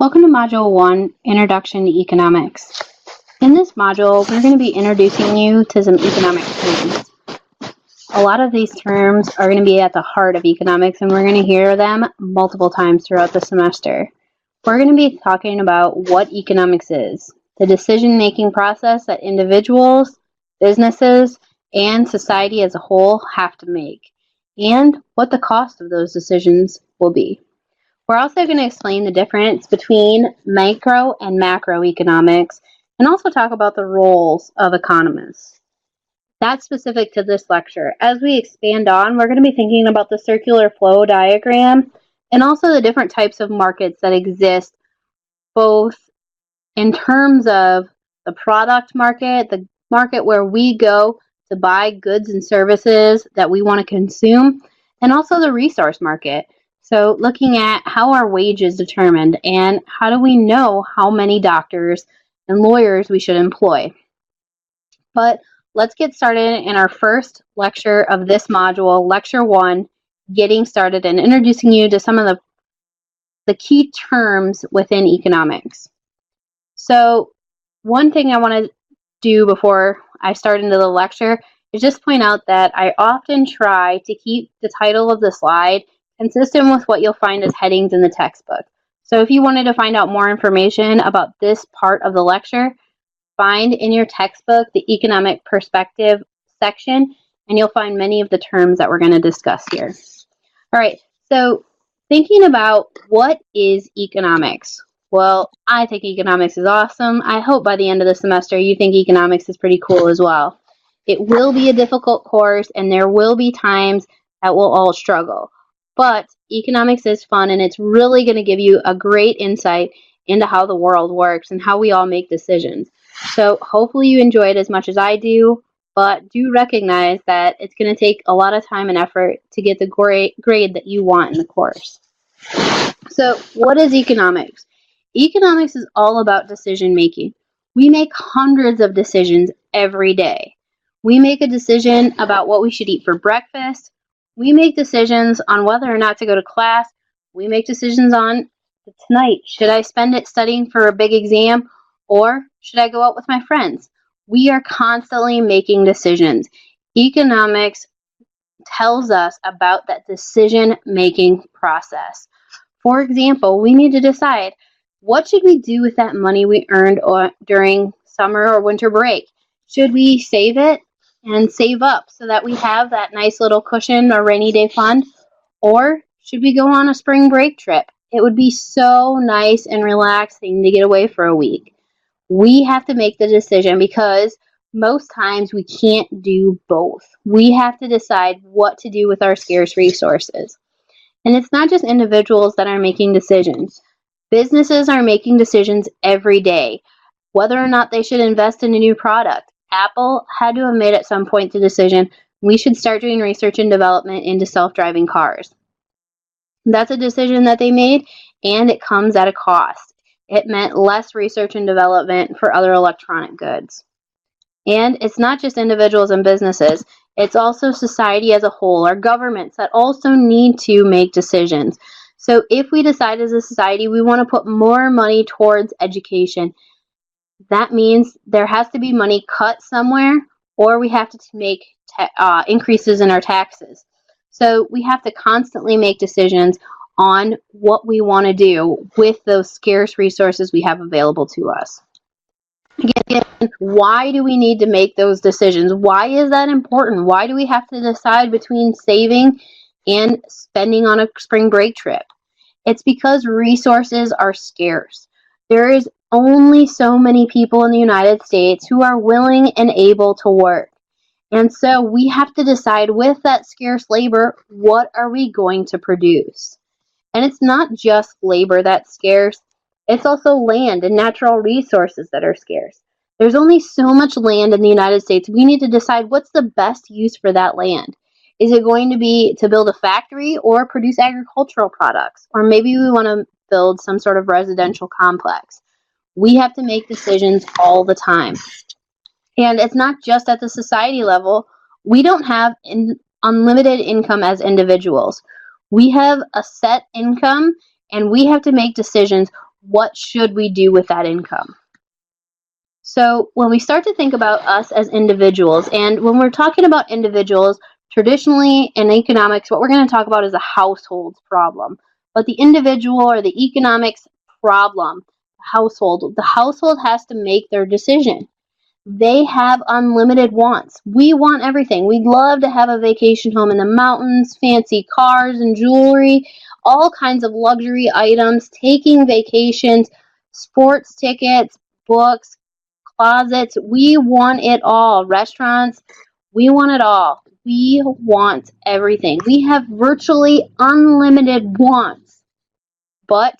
Welcome to Module 1, Introduction to Economics. In this module, we're going to be introducing you to some economic terms. A lot of these terms are going to be at the heart of economics, and we're going to hear them multiple times throughout the semester. We're going to be talking about what economics is, the decision-making process that individuals, businesses, and society as a whole have to make, and what the cost of those decisions will be. We're also going to explain the difference between micro and macroeconomics and also talk about the roles of economists. That's specific to this lecture. As we expand on, we're going to be thinking about the circular flow diagram and also the different types of markets that exist, both in terms of the product market, the market where we go to buy goods and services that we want to consume, and also the resource market. So looking at how are wages determined and how do we know how many doctors and lawyers we should employ. But let's get started in our first lecture of this module, Lecture 1, Getting Started, and introducing you to some of the key terms within economics. So one thing I want to do before I start into the lecture is just point out that I often try to keep the title of the slide consistent with what you'll find as headings in the textbook. So if you wanted to find out more information about this part of the lecture, find in your textbook the economic perspective section, and you'll find many of the terms that we're going to discuss here. All right, so thinking about what is economics? Well, I think economics is awesome. I hope by the end of the semester you think economics is pretty cool as well. It will be a difficult course, and there will be times that we'll all struggle. But economics is fun, and it's really going to give you a great insight into how the world works and how we all make decisions. So hopefully you enjoy it as much as I do, but do recognize that it's going to take a lot of time and effort to get the grade that you want in the course. So what is economics? Economics is all about decision making. We make hundreds of decisions every day. We make a decision about what we should eat for breakfast. We make decisions on whether or not to go to class. We make decisions on tonight, should I spend it studying for a big exam or should I go out with my friends? We are constantly making decisions. Economics tells us about that decision-making process. For example, we need to decide, what should we do with that money we earned during summer or winter break? Should we save it and save up so that we have that nice little cushion or rainy day fund? Or should we go on a spring break trip? It would be so nice and relaxing to get away for a week. We have to make the decision because most times we can't do both. We have to decide what to do with our scarce resources. And it's not just individuals that are making decisions. Businesses are making decisions every day, whether or not they should invest in a new product. Apple had to have made at some point the decision, we should start doing research and development into self-driving cars. That's a decision that they made, and it comes at a cost. It meant less research and development for other electronic goods. And it's not just individuals and businesses, it's also society as a whole, our governments that also need to make decisions. So if we decide as a society we want to put more money towards education, that means there has to be money cut somewhere, or we have to make increases in our taxes. So we have to constantly make decisions on what we want to do with those scarce resources we have available to us. Again, why do we need to make those decisions? Why is that important? Why do we have to decide between saving and spending on a spring break trip? It's because resources are scarce. There is only so many people in the United States who are willing and able to work. And so we have to decide with that scarce labor, what are we going to produce? And it's not just labor that's scarce, it's also land and natural resources that are scarce. There's only so much land in the United States. We need to decide what's the best use for that land. Is it going to be to build a factory or produce agricultural products? Or maybe we want to build some sort of residential complex. We have to make decisions all the time. And it's not just at the society level. We don't have unlimited income as individuals. We have a set income, and we have to make decisions. what should we do with that income? So when we start to think about us as individuals, and when we're talking about individuals, traditionally in economics, what we're going to talk about is a household problem. But the individual or the economics problem, the household has to make their decision. They have unlimited wants. We want everything. We'd love to have a vacation home in the mountains, fancy cars and jewelry, all kinds of luxury items, taking vacations, sports tickets, books, closets. We want it all. Restaurants, we want it all. We want everything. We have virtually unlimited wants, but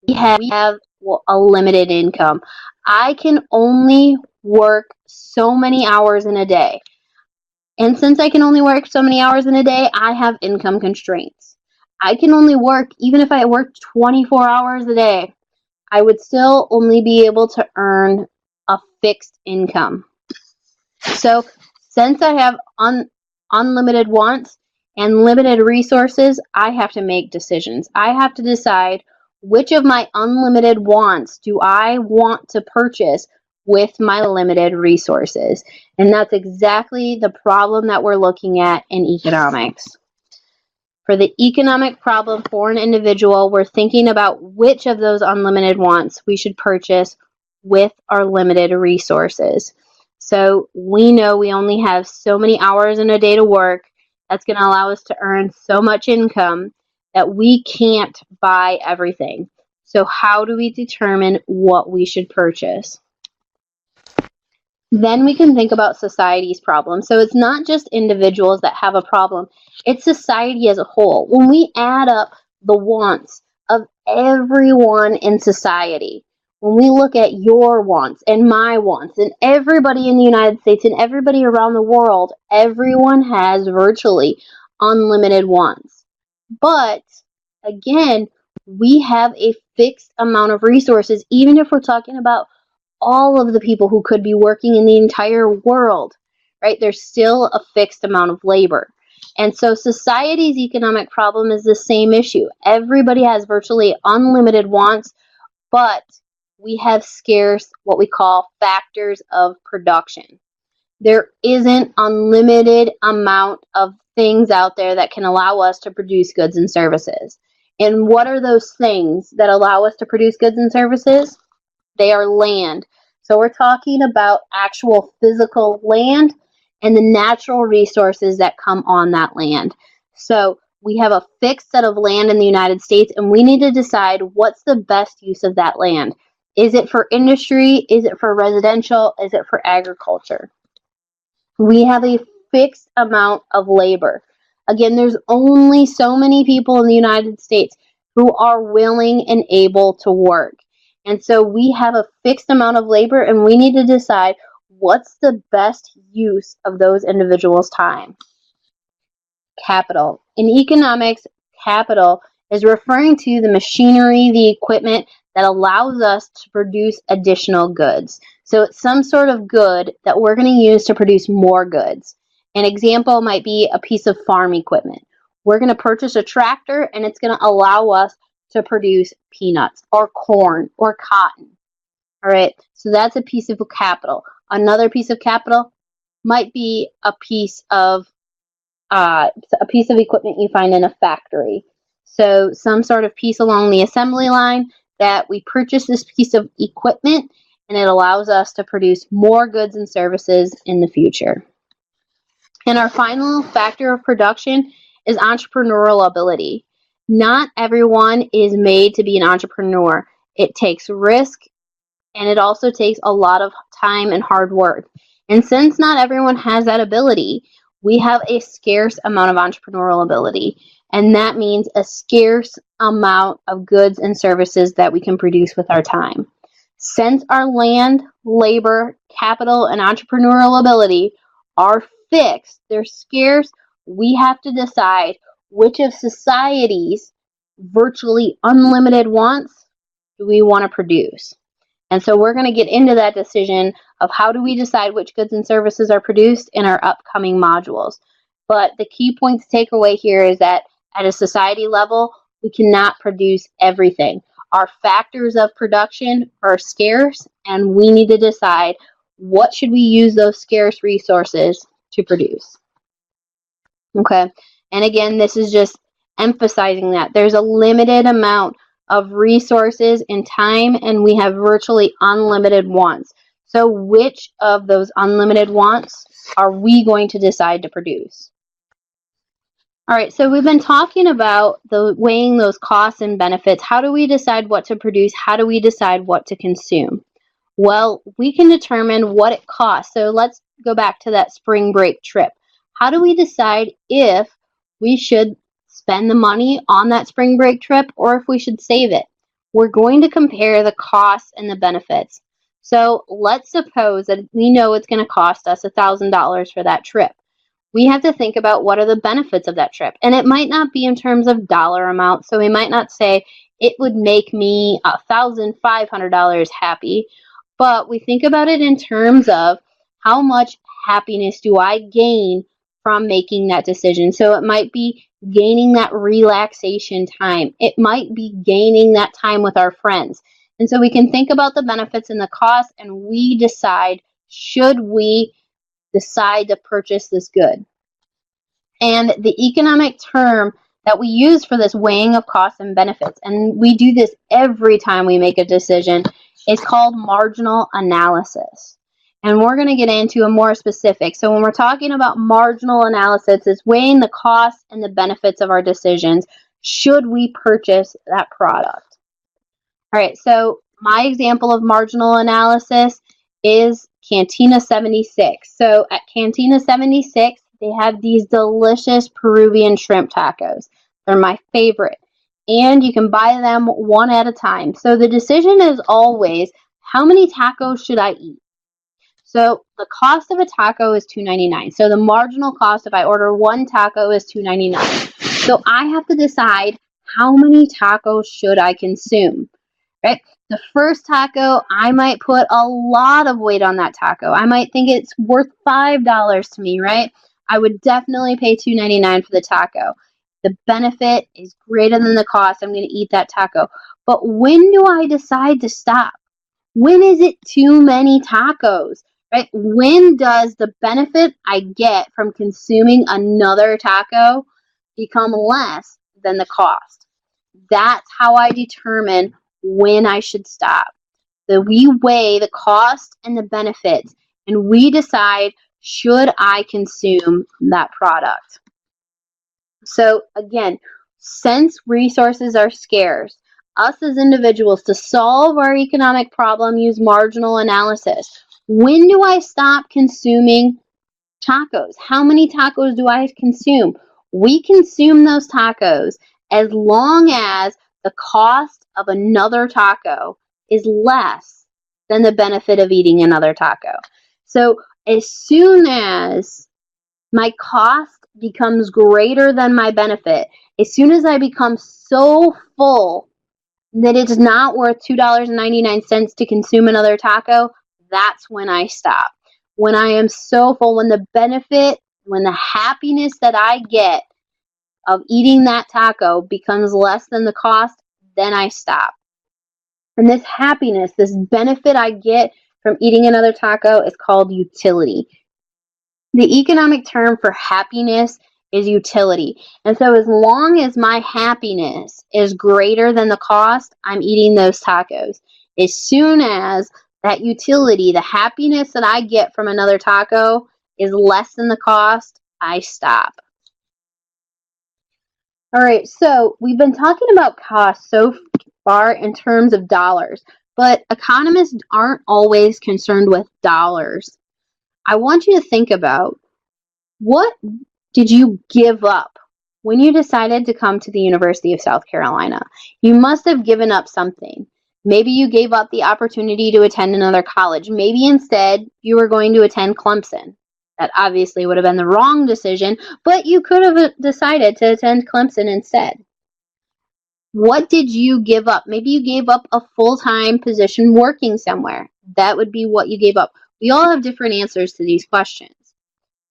we have a limited income. I can only work so many hours in a day. And since I can only work so many hours in a day, I have income constraints. I can only work, even if I worked 24 hours a day, I would still only be able to earn a fixed income. So since I have unlimited wants and limited resources, I have to make decisions. I have to decide which of my unlimited wants do I want to purchase with my limited resources. And that's exactly the problem that we're looking at in economics. For the economic problem for an individual, we're thinking about which of those unlimited wants we should purchase with our limited resources. So we know we only have so many hours in a day to work. That's going to allow us to earn so much income that we can't buy everything. So how do we determine what we should purchase? Then we can think about society's problem. So it's not just individuals that have a problem, it's society as a whole. When we add up the wants of everyone in society, when we look at your wants and my wants and everybody in the United States and everybody around the world, everyone has virtually unlimited wants. But again, we have a fixed amount of resources, even if we're talking about all of the people who could be working in the entire world, right? There's still a fixed amount of labor. And so society's economic problem is the same issue. Everybody has virtually unlimited wants, but we have scarce, what we call factors of production. There isn't unlimited amount of things out there that can allow us to produce goods and services. And what are those things that allow us to produce goods and services? They are land. So we're talking about actual physical land and the natural resources that come on that land. So we have a fixed set of land in the United States, and we need to decide what's the best use of that land. Is it for industry? Is it for residential? Is it for agriculture? We have a fixed amount of labor. Again, there's only so many people in the United States who are willing and able to work. And so we have a fixed amount of labor, and we need to decide what's the best use of those individuals' time. Capital. In economics, capital is referring to the machinery, the equipment that allows us to produce additional goods. So it's some sort of good that we're going to use to produce more goods. An example might be a piece of farm equipment. We're going to purchase a tractor, and it's going to allow us to produce peanuts or corn or cotton. All right, so that's a piece of capital. Another piece of capital might be a piece of equipment you find in a factory. So some sort of piece along the assembly line that we purchase this piece of equipment, and it allows us to produce more goods and services in the future. And our final factor of production is entrepreneurial ability. Not everyone is made to be an entrepreneur. It takes risk, and it also takes a lot of time and hard work. And since not everyone has that ability, we have a scarce amount of entrepreneurial ability, and that means a scarce amount of goods and services that we can produce with our time. Since our land, labor, capital, and entrepreneurial ability are fixed, they're scarce, we have to decide which of society's virtually unlimited wants do we want to produce. And so we're going to get into that decision of how do we decide which goods and services are produced in our upcoming modules. But the key point to take away here is that at a society level, we cannot produce everything. Our factors of production are scarce, and we need to decide what should we use those scarce resources to produce. Okay, and again, this is just emphasizing that there's a limited amount of resources and time, and we have virtually unlimited wants. So which of those unlimited wants are we going to decide to produce? All right, so we've been talking about weighing those costs and benefits. How do we decide what to produce? How do we decide what to consume? Well, we can determine what it costs. So let's go back to that spring break trip. How do we decide if we should spend the money on that spring break trip or if we should save it? We're going to compare the costs and the benefits. So let's suppose that we know it's going to cost us $1,000 for that trip. We have to think about what are the benefits of that trip. And it might not be in terms of dollar amount. So we might not say it would make me $1,500 happy. But we think about it in terms of how much happiness do I gain from making that decision. So it might be gaining that relaxation time. It might be gaining that time with our friends. And so we can think about the benefits and the cost, and we decide, should we decide to purchase this good? And the economic term that we use for this weighing of costs and benefits, and we do this every time we make a decision, is called marginal analysis. And we're going to get into a more specific. So when we're talking about marginal analysis, it's weighing the costs and the benefits of our decisions. Should we purchase that product? All right, so my example of marginal analysis is Cantina 76. So at Cantina 76, they have these delicious Peruvian shrimp tacos. They're my favorite. And you can buy them one at a time. So the decision is always, how many tacos should I eat? So the cost of a taco is $2.99. So the marginal cost if I order one taco is $2.99. So I have to decide, how many tacos should I consume? Right? The first taco, I might put a lot of weight on that taco. I might think it's worth $5 to me, right? I would definitely pay $2.99 for the taco. The benefit is greater than the cost. I'm going to eat that taco. But when do I decide to stop? When is it too many tacos? Right? When does the benefit I get from consuming another taco become less than the cost? That's how I determine when I should stop. So we weigh the cost and the benefits, and we decide, should I consume that product? So again, since resources are scarce, us as individuals, to solve our economic problem, use marginal analysis. When do I stop consuming tacos? How many tacos do I consume? We consume those tacos as long as the cost of another taco is less than the benefit of eating another taco. So as soon as my cost becomes greater than my benefit, as soon as I become so full that it's not worth $2.99 to consume another taco, that's when I stop. When I am so full, when the benefit, when the happiness that I get of eating that taco becomes less than the cost, then I stop. And this happiness, this benefit I get from eating another taco is called utility. The economic term for happiness is utility. And so as long as my happiness is greater than the cost, I'm eating those tacos. As soon as that utility, the happiness that I get from another taco is less than the cost, I stop. All right, so we've been talking about costs so far in terms of dollars, but economists aren't always concerned with dollars. I want you to think about, what did you give up when you decided to come to the University of South Carolina? You must have given up something. Maybe you gave up the opportunity to attend another college. Maybe instead you were going to attend Clemson. That obviously would have been the wrong decision, but you could have decided to attend Clemson instead. What did you give up? Maybe you gave up a full-time position working somewhere. That would be what you gave up. We all have different answers to these questions.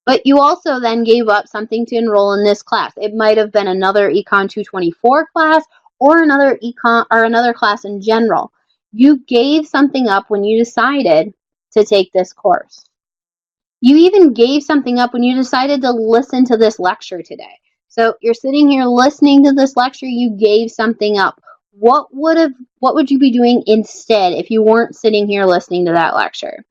But you also then gave up something to enroll in this class. It might have been another Econ 224 class, or another econ or another class in general. You gave something up when you decided to take this course. You even gave something up when you decided to listen to this lecture today. So you're sitting here listening to this lecture, you gave something up. What would you be doing instead if you weren't sitting here listening to that lecture?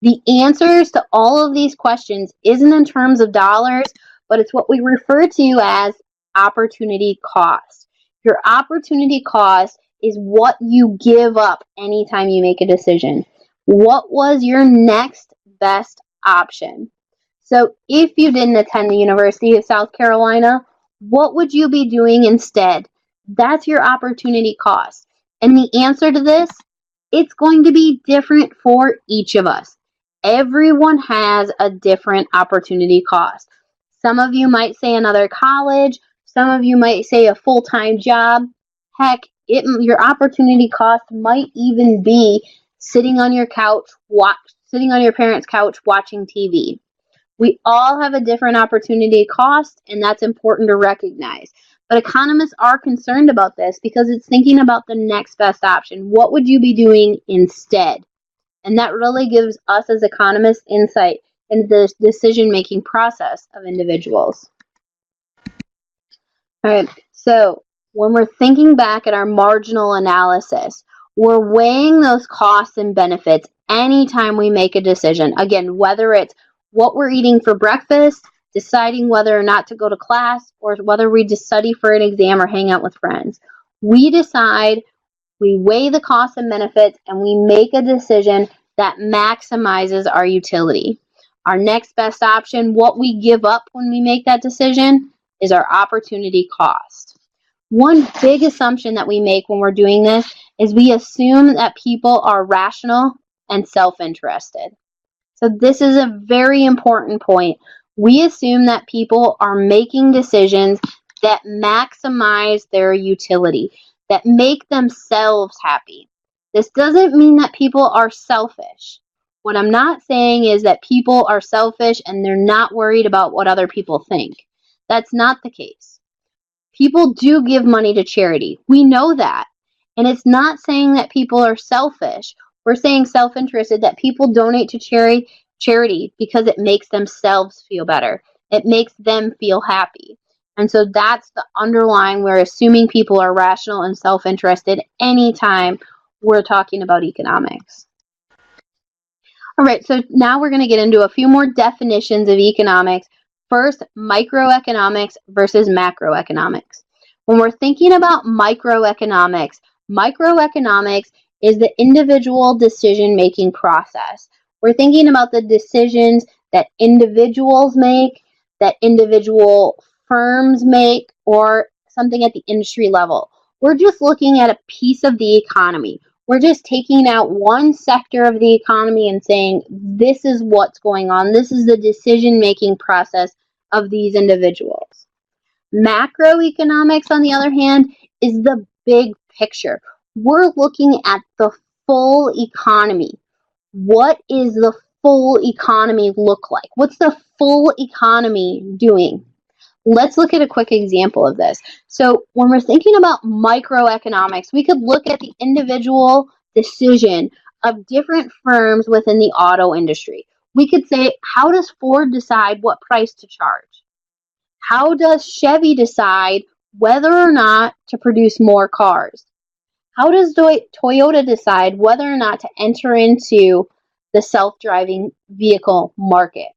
The answers to all of these questions isn't in terms of dollars, but it's what we refer to as opportunity cost. Your opportunity cost is what you give up anytime you make a decision. What was your next best option? So if you didn't attend the University of South Carolina, what would you be doing instead? That's your opportunity cost. And the answer to this, it's going to be different for each of us. Everyone has a different opportunity cost. Some of you might say another college. Some of you might say a full-time job. Heck, your opportunity cost might even be sitting on your couch, sitting on your parents' couch watching TV. We all have a different opportunity cost, and that's important to recognize. But economists are concerned about this because it's thinking about the next best option. What would you be doing instead? And that really gives us as economists insight into the decision-making process of individuals. All right, so when we're thinking back at our marginal analysis, we're weighing those costs and benefits anytime we make a decision. Again, whether it's what we're eating for breakfast, deciding whether or not to go to class, or whether we just study for an exam or hang out with friends. We decide, we weigh the costs and benefits, and we make a decision that maximizes our utility. Our next best option, what we give up when we make that decision, is our opportunity cost. One big assumption that we make when we're doing this is we assume that people are rational and self-interested. So this is a very important point. We assume that people are making decisions that maximize their utility, that make themselves happy. This doesn't mean that people are selfish. What I'm not saying is that people are selfish and they're not worried about what other people think. That's not the case. People do give money to charity. We know that. And it's not saying that people are selfish. We're saying self-interested, that people donate to charity because it makes themselves feel better. It makes them feel happy. And so that's the underlying, we're assuming people are rational and self-interested anytime we're talking about economics. All right, so now we're going to get into a few more definitions of economics. First, microeconomics versus macroeconomics. When we're thinking about microeconomics, microeconomics is the individual decision-making process. We're thinking about the decisions that individuals make, that individual firms make, or something at the industry level. We're just looking at a piece of the economy. We're just taking out one sector of the economy and saying, this is what's going on. This is the decision-making process of these individuals. Macroeconomics, on the other hand, is the big picture. We're looking at the full economy. What is the full economy look like? What's the full economy doing? Let's look at a quick example of this. So when we're thinking about microeconomics, we could look at the individual decision of different firms within the auto industry. We could say, how does Ford decide what price to charge? How does Chevy decide whether or not to produce more cars? How does Toyota decide whether or not to enter into the self-driving vehicle market?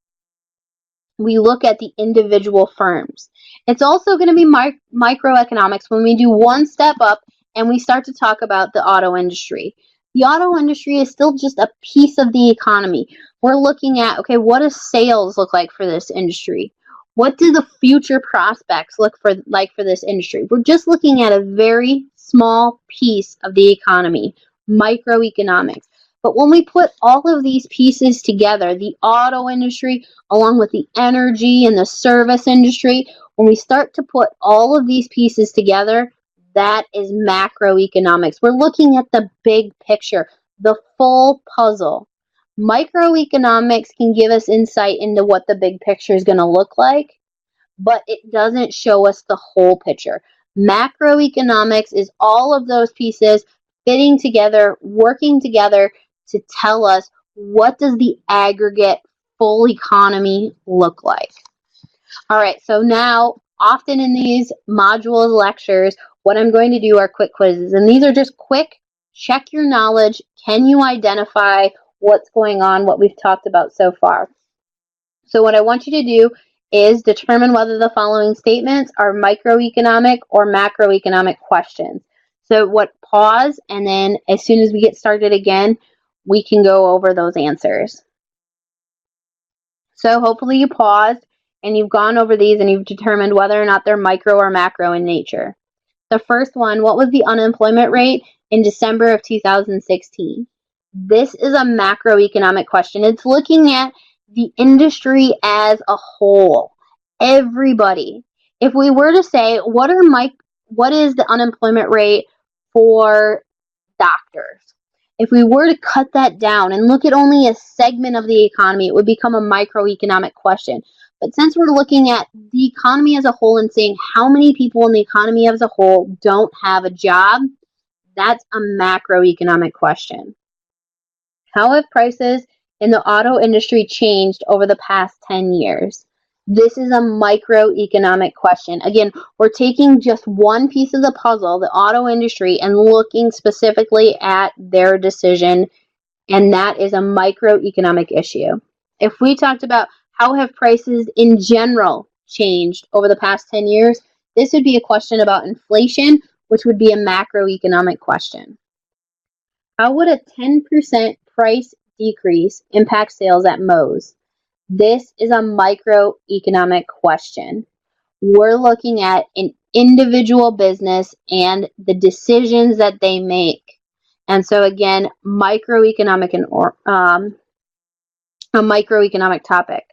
We look at the individual firms. It's also going to be microeconomics when we do one step up and we start to talk about the auto industry. The auto industry is still just a piece of the economy. We're looking at, okay, what does sales look like for this industry? What do the future prospects look like for this industry? We're just looking at a very small piece of the economy, microeconomics. But when we put all of these pieces together, the auto industry, along with the energy and the service industry, when we start to put all of these pieces together, that is macroeconomics. We're looking at the big picture, the full puzzle. Microeconomics can give us insight into what the big picture is going to look like, but it doesn't show us the whole picture. Macroeconomics is all of those pieces fitting together, working together to tell us what does the aggregate full economy look like. All right, so now often in these modules lectures, what I'm going to do are quick quizzes, and these are just quick, check your knowledge. Can you identify what's going on, what we've talked about so far? So what I want you to do is determine whether the following statements are microeconomic or macroeconomic questions. So pause, and then as soon as we get started again, we can go over those answers. So hopefully you paused and you've gone over these and you've determined whether or not they're micro or macro in nature. The first one, what was the unemployment rate in December of 2016? This is a macroeconomic question. It's looking at the industry as a whole, everybody. If we were to say, what is the unemployment rate for doctors? If we were to cut that down and look at only a segment of the economy, it would become a microeconomic question. But since we're looking at the economy as a whole and saying how many people in the economy as a whole don't have a job, that's a macroeconomic question. How have prices in the auto industry changed over the past 10 years? This is a microeconomic question. Again, we're taking just one piece of the puzzle, the auto industry, and looking specifically at their decision, and that is a microeconomic issue. If we talked about how have prices in general changed over the past 10 years, this would be a question about inflation, which would be a macroeconomic question. How would a 10% price decrease impact sales at Moe's? This is a microeconomic question. We're looking at an individual business and the decisions that they make. And so again, a microeconomic topic.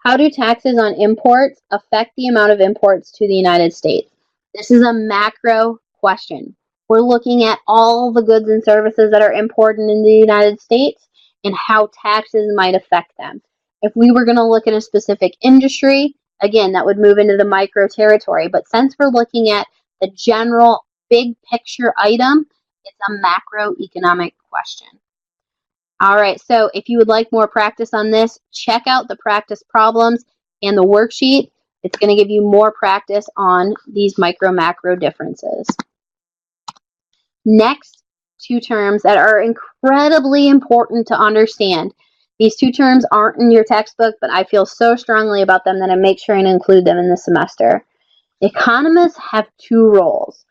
How do taxes on imports affect the amount of imports to the United States? This is a macro question. We're looking at all the goods and services that are imported in the United States and how taxes might affect them. If we were going to look at a specific industry, again, that would move into the micro territory. But since we're looking at the general big picture item, it's a macroeconomic question. All right, so if you would like more practice on this, check out the practice problems and the worksheet. It's going to give you more practice on these micro-macro differences. Next, two terms that are incredibly important to understand. These two terms aren't in your textbook, but I feel so strongly about them that I make sure and include them in the semester. Economists have two roles.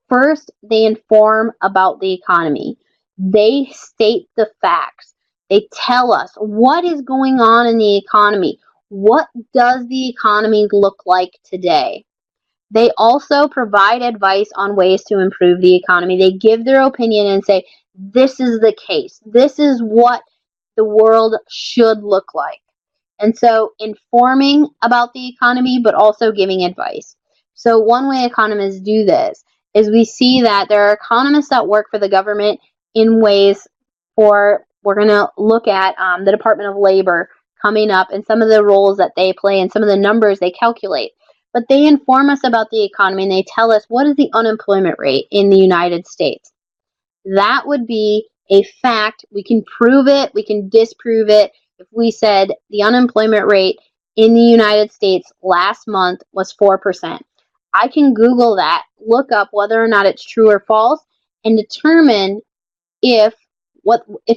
First, they inform about the economy. They state the facts. They tell us what is going on in the economy. What does the economy look like today? They also provide advice on ways to improve the economy. They give their opinion and say, this is the case. This is what the world should look like. And so informing about the economy, but also giving advice. So one way economists do this is we see that there are economists that work for the government in ways we're going to look at the Department of Labor coming up and some of the roles that they play and some of the numbers they calculate. But they inform us about the economy and they tell us what is the unemployment rate in the United States. That would be a fact. We can prove it, we can disprove it. If we said the unemployment rate in the United States last month was 4%, I can Google that, look up whether or not it's true or false, and determine if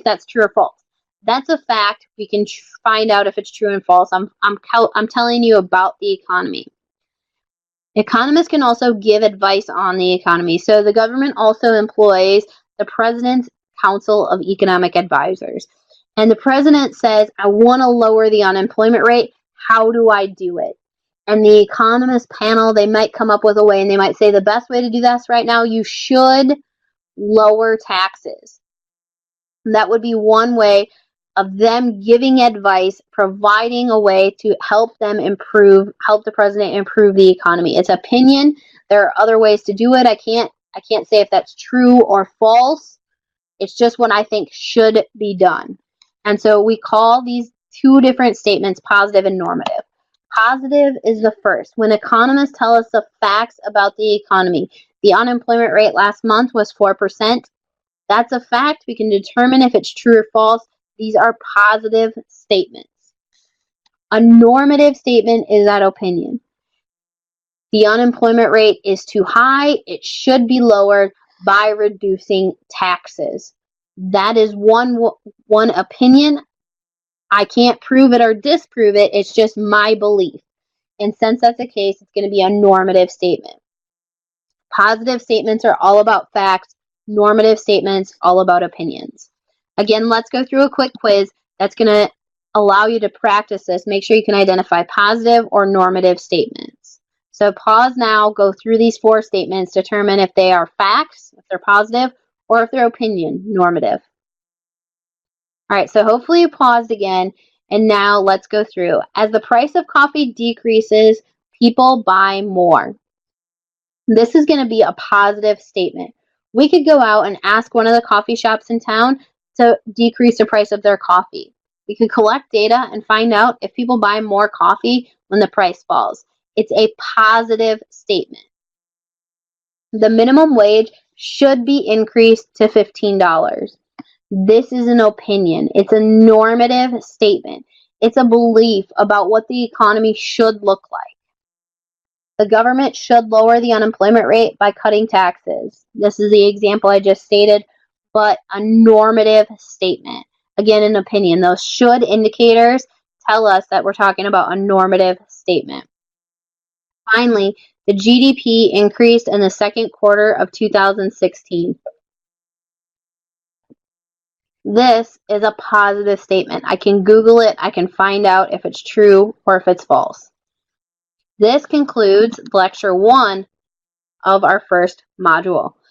that's true or false. That's a fact. We can find out if it's true and false. I'm telling you about the economy. Economists can also give advice on the economy. So the government also employs the President's Council of Economic Advisors. And the president says, I want to lower the unemployment rate. How do I do it? And the economist panel, they might come up with a way, and they might say the best way to do this right now, you should lower taxes. And that would be one way of them giving advice, providing a way to help the president improve the economy. It's opinion. There are other ways to do it. I can't say if that's true or false. It's just what I think should be done. And so we call these two different statements positive and normative. Positive is the first. When economists tell us the facts about the economy, the unemployment rate last month was 4%. That's a fact. We can determine if it's true or false. These are positive statements. A normative statement is that opinion. The unemployment rate is too high. It should be lowered by reducing taxes. That is one opinion. I can't prove it or disprove it. It's just my belief. And since that's the case, it's going to be a normative statement. Positive statements are all about facts. Normative statements, all about opinions. Again, let's go through a quick quiz that's going to allow you to practice this. Make sure you can identify positive or normative statements. So pause now, go through these 4 statements, determine if they are facts, if they're positive, or if they're opinion, normative. All right, so hopefully you paused again, and now let's go through. As the price of coffee decreases, people buy more. This is going to be a positive statement. We could go out and ask one of the coffee shops in town to decrease the price of their coffee. We could collect data and find out if people buy more coffee when the price falls. It's a positive statement. The minimum wage should be increased to $15. This is an opinion. It's a normative statement. It's a belief about what the economy should look like. The government should lower the unemployment rate by cutting taxes. This is the example I just stated, but a normative statement. Again, an opinion. Those should indicators tell us that we're talking about a normative statement. Finally, the GDP increased in the second quarter of 2016. This is a positive statement. I can Google it. I can find out if it's true or if it's false. This concludes lecture 1 of our first module.